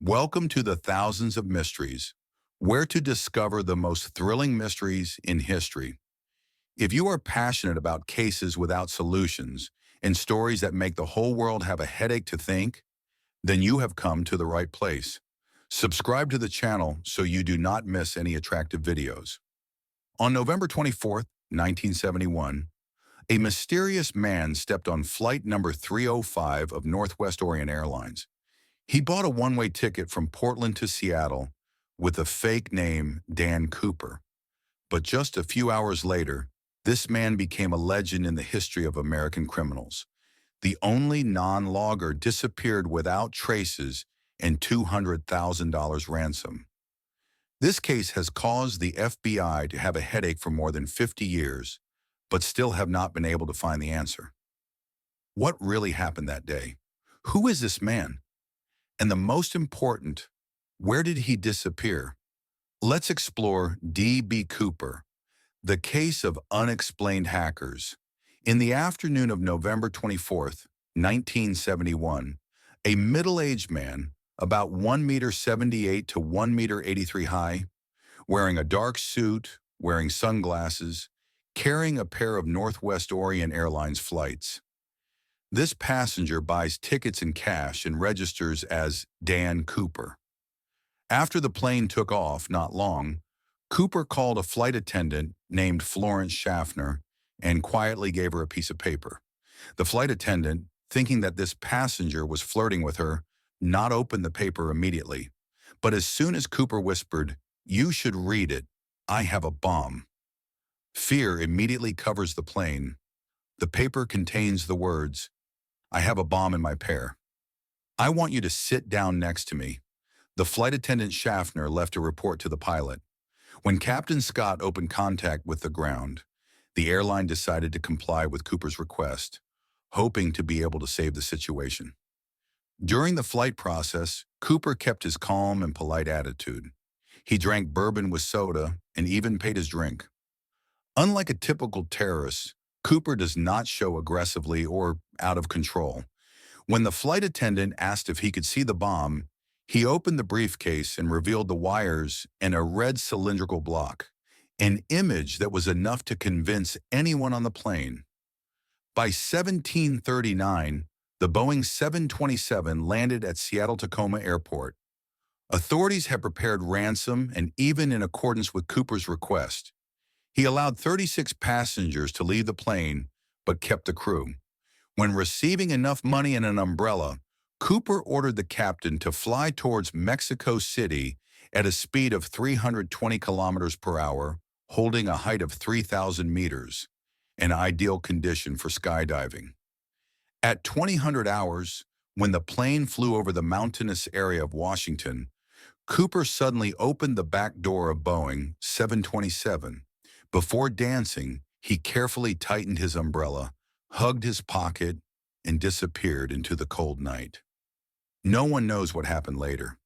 Welcome to the thousands of mysteries, where to discover the most thrilling mysteries in history. If you are passionate about cases without solutions and stories that make the whole world have a headache to think, then you have come to the right place. Subscribe to the channel so you do not miss any attractive videos. On November 24th, 1971, a mysterious man stepped on flight number 305 of Northwest Orient Airlines. He bought a one-way ticket from Portland to Seattle with a fake name, Dan Cooper. But just a few hours later, this man became a legend in the history of American criminals. The only non-logger disappeared without traces and $200,000 ransom. This case has caused the FBI to have a headache for more than 50 years, but still have not been able to find the answer. What really happened that day? Who is this man? And the most important, where did he disappear? Let's explore D.B. Cooper, the case of unexplained hackers. In the afternoon of November 24th, 1971, a middle-aged man, about 1 meter 78 to 1 meter 83 high, wearing a dark suit, wearing sunglasses, carrying a pair of Northwest Orient Airlines flights. This passenger buys tickets in cash and registers as Dan Cooper. After the plane took off not long, Cooper called a flight attendant named Florence Schaffner and quietly gave her a piece of paper. The flight attendant, thinking that this passenger was flirting with her, not opened the paper immediately. But as soon as Cooper whispered, "You should read it, I have a bomb," fear immediately covers the plane. The paper contains the words, "I have a bomb in my pear. I want you to sit down next to me." The flight attendant Schaffner left a report to the pilot. When Captain Scott opened contact with the ground, the airline decided to comply with Cooper's request, hoping to be able to save the situation. During the flight process, Cooper kept his calm and polite attitude. He drank bourbon with soda and even paid his drink. Unlike a typical terrorist, Cooper does not show aggressively or out of control. When the flight attendant asked if he could see the bomb, he opened the briefcase and revealed the wires and a red cylindrical block, an image that was enough to convince anyone on the plane. By 1739, the Boeing 727 landed at Seattle-Tacoma Airport. Authorities had prepared ransom, and even in accordance with Cooper's request, he allowed 36 passengers to leave the plane, but kept the crew. When receiving enough money and an umbrella, Cooper ordered the captain to fly towards Mexico City at a speed of 320 kilometers per hour, holding a height of 3,000 meters, an ideal condition for skydiving. At 2000 hours, when the plane flew over the mountainous area of Washington, Cooper suddenly opened the back door of Boeing 727. Before dancing, he carefully tightened his umbrella, hugged his pocket, and disappeared into the cold night. No one knows what happened later.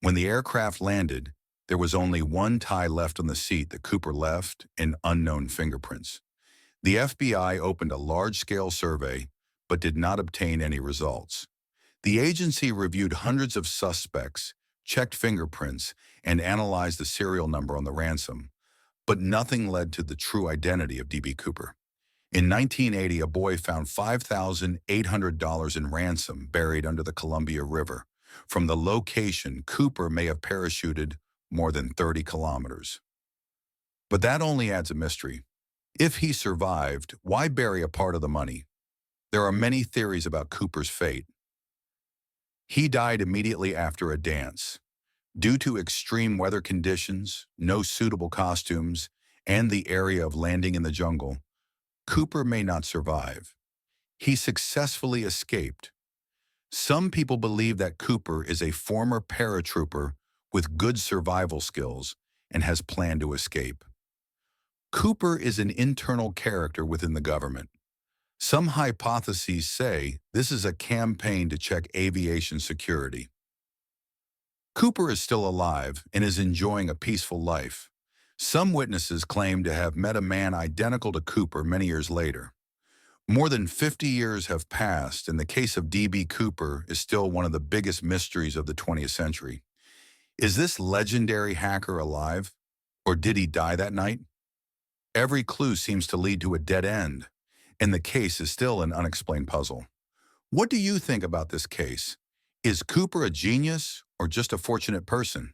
When the aircraft landed, there was only one tie left on the seat that Cooper left and unknown fingerprints. The FBI opened a large-scale survey, but did not obtain any results. The agency reviewed hundreds of suspects, checked fingerprints, and analyzed the serial number on the ransom, but nothing led to the true identity of D.B. Cooper. In 1980, a boy found $5,800 in ransom buried under the Columbia River. From the location, Cooper may have parachuted more than 30 kilometers. But that only adds a mystery. If he survived, why bury a part of the money? There are many theories about Cooper's fate. He died immediately after a dance. Due to extreme weather conditions, no suitable costumes, and the area of landing in the jungle, Cooper may not survive. He successfully escaped. Some people believe that Cooper is a former paratrooper with good survival skills and has planned to escape. Cooper is an internal character within the government. Some hypotheses say this is a campaign to check aviation security. Cooper is still alive and is enjoying a peaceful life. Some witnesses claim to have met a man identical to Cooper many years later. More than 50 years have passed, and the case of D.B. Cooper is still one of the biggest mysteries of the 20th century. Is this legendary hacker alive? Or did he die that night? Every clue seems to lead to a dead end, and the case is still an unexplained puzzle. What do you think about this case? Is Cooper a genius or just a fortunate person?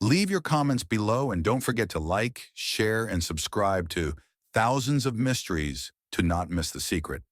Leave your comments below and don't forget to like, share, and subscribe to Thousands of Mysteries to not miss the secret.